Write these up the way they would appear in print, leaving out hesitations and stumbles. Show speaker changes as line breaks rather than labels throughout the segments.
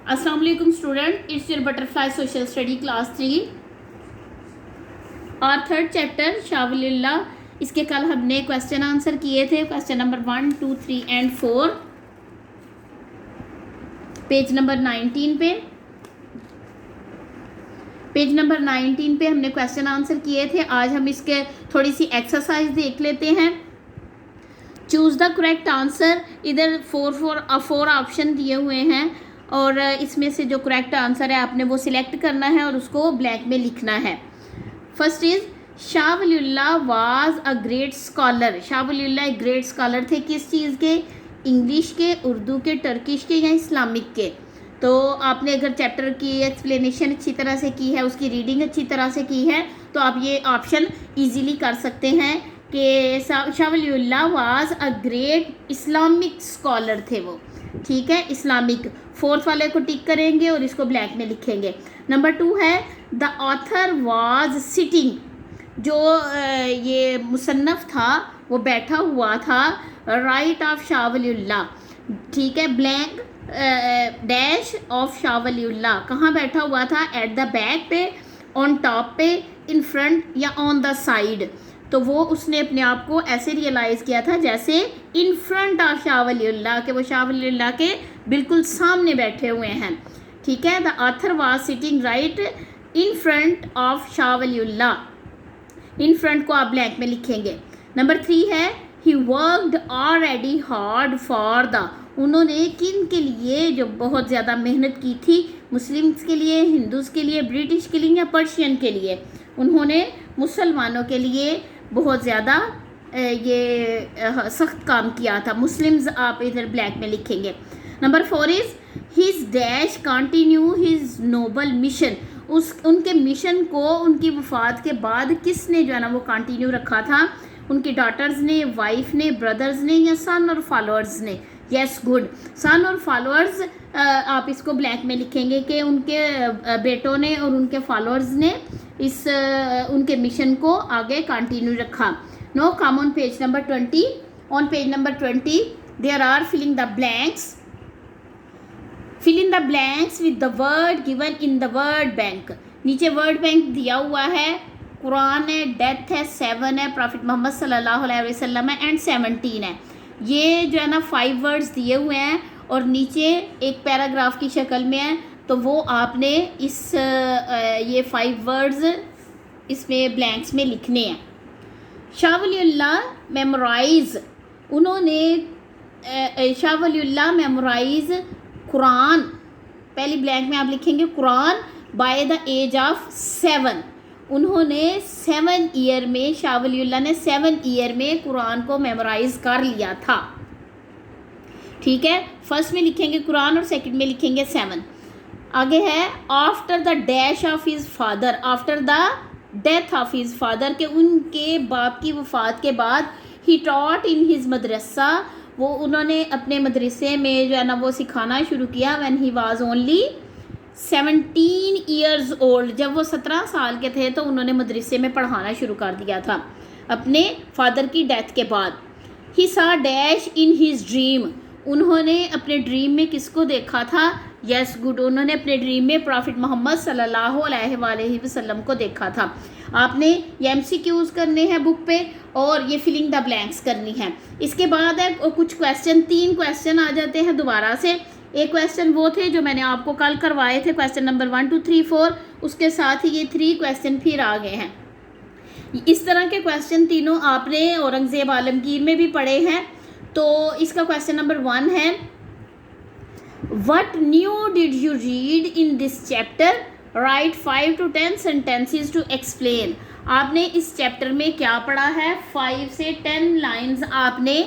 अस्सलाम वालेकुम student, it's your butterfly social study class 3 और थर्ड चैप्टर शाह वलीउल्लाह। इसके कल हमने क्वेश्चन आंसर किए थे, question number 1, 2, 3 and 4, page number 19 पे। पेज नंबर 19 पे हमने क्वेश्चन आंसर किए थे। आज हम इसके थोड़ी सी एक्सरसाइज देख लेते हैं। Choose the correct answer. इधर फोर ऑप्शन दिए हुए हैं और इसमें से जो करेक्ट आंसर है आपने वो सिलेक्ट करना है और उसको ब्लैक में लिखना है। First is Shah Waliullah was a great scholar. Shah Waliullah एक ग्रेट स्कॉलर थे। किस चीज़ के? इंग्लिश के, उर्दू के, टर्किश के या इस्लामिक के। तो आपने अगर चैप्टर की एक्सप्लेनेशन अच्छी तरह से की है, उसकी रीडिंग अच्छी तरह से की है, तो आप ये ऑप्शन इजीली कर सकते हैं कि Shah Waliullah was a great Islamic scholar थे वो। ठीक है, इस्लामिक। फोर्थ वाले को टिक करेंगे और इसको ब्लैक में लिखेंगे। नंबर 2 है द ऑथर वाज सिटिंग। जो ये मुसन्नफ़ था वो बैठा हुआ था राइट ऑफ शाह वलीउल्लाह। ठीक है, blank dash of Shah Waliullah. कहाँ बैठा हुआ था? एट द बैक पे, ऑन टॉप पे, इन फ्रंट या ऑन द साइड। तो वो उसने अपने आप को ऐसे रियलाइज़ किया था जैसे in front of Shah Waliullah, के वो शाह वलीउल्लाह के बिल्कुल सामने बैठे हुए हैं। ठीक है, the author was sitting right in front of Shah Waliullah. In front को आप ब्लैंक में लिखेंगे। नंबर 3 है he worked already hard for the. उन्होंने किन के लिए जो बहुत ज़्यादा मेहनत की थी? मुस्लिम्स के लिए, हिंदूज़ के लिए, ब्रिटिश के लिए या पर्शियन के लिए? उन्होंने मुसलमानों के लिए बहुत ज़्यादा ये सख्त काम किया था। मुस्लिम्स आप इधर ब्लैक में लिखेंगे। Number 4 is his dash continue his noble mission. उनके मिशन को उनकी वफ़ात के बाद किसने जो है ना वो कंटिन्यू रखा था? उनकी डॉटर्स ने, वाइफ ने, ब्रदर्स ने या सन और फॉलोअर्स ने? Yes, good. सन और फॉलोअर्स आप इसको ब्लैक में लिखेंगे कि उनके बेटों ने और उनके फॉलोअर्स ने इस उनके मिशन को आगे कंटिन्यू रखा। No come on page number 20। On page number 20 there are filling the blanks. Fill in the blanks with the word given in the word bank. नीचे वर्ड बैंक दिया हुआ है। कुरान है, डेथ है, 7 है, प्रॉफिट मोहम्मद सल्लल्लाहु अलैहि वसल्लम है एंड 17 है। ये जो है ना 5 वर्ड्स दिए हुए हैं और नीचे एक पैराग्राफ की शक्ल में है। तो वो आपने इस ये 5 वर्ड्स इसमें ब्लैंक्स में लिखने हैं। शाह वलीउल्लाह मेमोराइज। उन्होंने शाह वलीउल्लाह मेमोराइज कुरान। पहली ब्लैंक में आप लिखेंगे Quran by the age of 7। उन्होंने 7 ईयर में, शाह वलीउल्लाह ने 7 ईयर में कुरान को मेमोराइज कर लिया था। ठीक है, फर्स्ट में लिखेंगे कुरान और सेकंड में लिखेंगे 7। आगे है after the dash of his father. After the death of his father, के उनके बाप की वफ़ात के बाद ही टॉट इन हिज मदरसा। वो उन्होंने अपने मदरसे में जो है ना वो सिखाना शुरू किया when he was only 17 years old. जब वो 17 साल के थे तो उन्होंने मदरसे में पढ़ाना शुरू कर दिया था अपने फादर की डेथ के बाद। ही सा डैश इन हिज ड्रीम। उन्होंने अपने ड्रीम में किसको देखा था? Yes, good. उन्होंने अपने ड्रीम में प्रॉफिट मोहम्मद सल्लल्लाहु अलैहि वसल्लम को देखा था। आपने ये MCQs करने हैं बुक पे और ये फिलिंग द ब्लैंक्स करनी है। इसके बाद है कुछ क्वेश्चन, 3 क्वेश्चन आ जाते हैं दोबारा से। एक क्वेश्चन वो थे जो मैंने आपको कल करवाए थे, क्वेश्चन नंबर 1, 2, 3, 4। उसके साथ ही ये 3 क्वेश्चन फिर आ गए हैं। इस तरह के क्वेश्चन तीनों आपने औरंगज़ेब आलमगीर में भी पढ़े हैं। तो इसका क्वेश्चन नंबर 1 है what new did you read in this chapter? Right 5 to 10 sentences to explain। आपने इस चैप्टर में क्या पढ़ा है? 5 से 10 लाइन्स आपने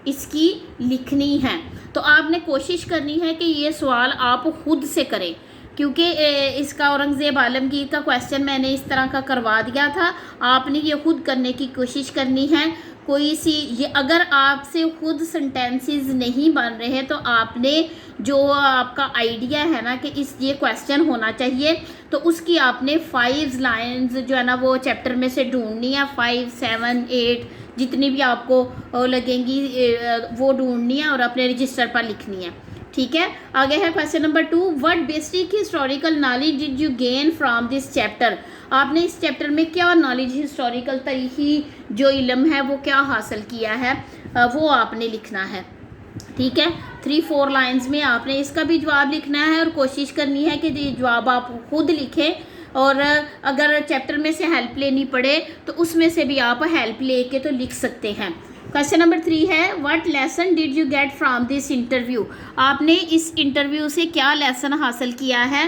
इसकी लिखनी है। तो आपने कोशिश करनी है कि ये सवाल आप खुद से करें, क्योंकि इसका औरंगज़ेब आलमगीर का क्वेश्चन मैंने इस तरह का करवा दिया था। आपने ये खुद करने की कोशिश करनी है। कोई सी ये अगर आपसे खुद सेंटेंसेस नहीं बन रहे हैं तो आपने जो आपका आइडिया है ना कि इस ये क्वेश्चन होना चाहिए, तो उसकी आपने 5 लाइन्स जो है ना वो चैप्टर में से ढूंढनी है। 5, 7, 8 जितनी भी आपको लगेंगी वो ढूंढनी है और अपने रजिस्टर पर लिखनी है। ठीक है। आगे है question number 2, what basic historical knowledge did you gain from this chapter. आपने इस चैप्टर में क्या नॉलेज, हिस्टोरिकल तारीखी जो इल्म है वो क्या हासिल किया है, वो आपने लिखना है। ठीक है, 3-4 लाइंस में आपने इसका भी जवाब लिखना है और कोशिश करनी है कि ये जवाब आप खुद लिखें, और अगर चैप्टर में से हेल्प लेनी पड़े तो उसमें से भी आप हेल्प लेके तो लिख सकते हैं। क्वेश्चन नंबर 3 है, what lesson did you get from this interview. आपने इस इंटरव्यू से क्या लेसन हासिल किया है।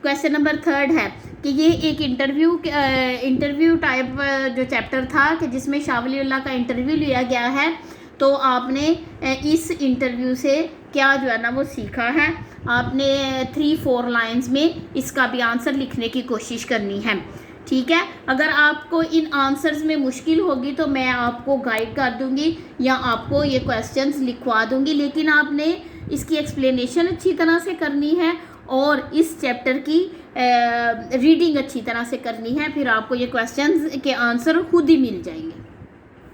क्वेश्चन नंबर 3 है कि ये एक इंटरव्यू टाइप जो चैप्टर था कि जिसमें शाह वलीउल्लाह का इंटरव्यू लिया गया है, तो आपने इस इंटरव्यू से क्या जो है ना वो सीखा है। आपने 3-4 लाइंस में इसका भी आंसर लिखने की कोशिश करनी है। ठीक है, अगर आपको इन आंसर्स में मुश्किल होगी तो मैं आपको गाइड कर दूंगी या आपको ये क्वेश्चंस लिखवा दूंगी, लेकिन आपने इसकी एक्सप्लेनेशन अच्छी तरह से करनी है और इस चैप्टर की रीडिंग अच्छी तरह से करनी है, फिर आपको ये क्वेश्चंस के आंसर खुद ही मिल जाएंगे।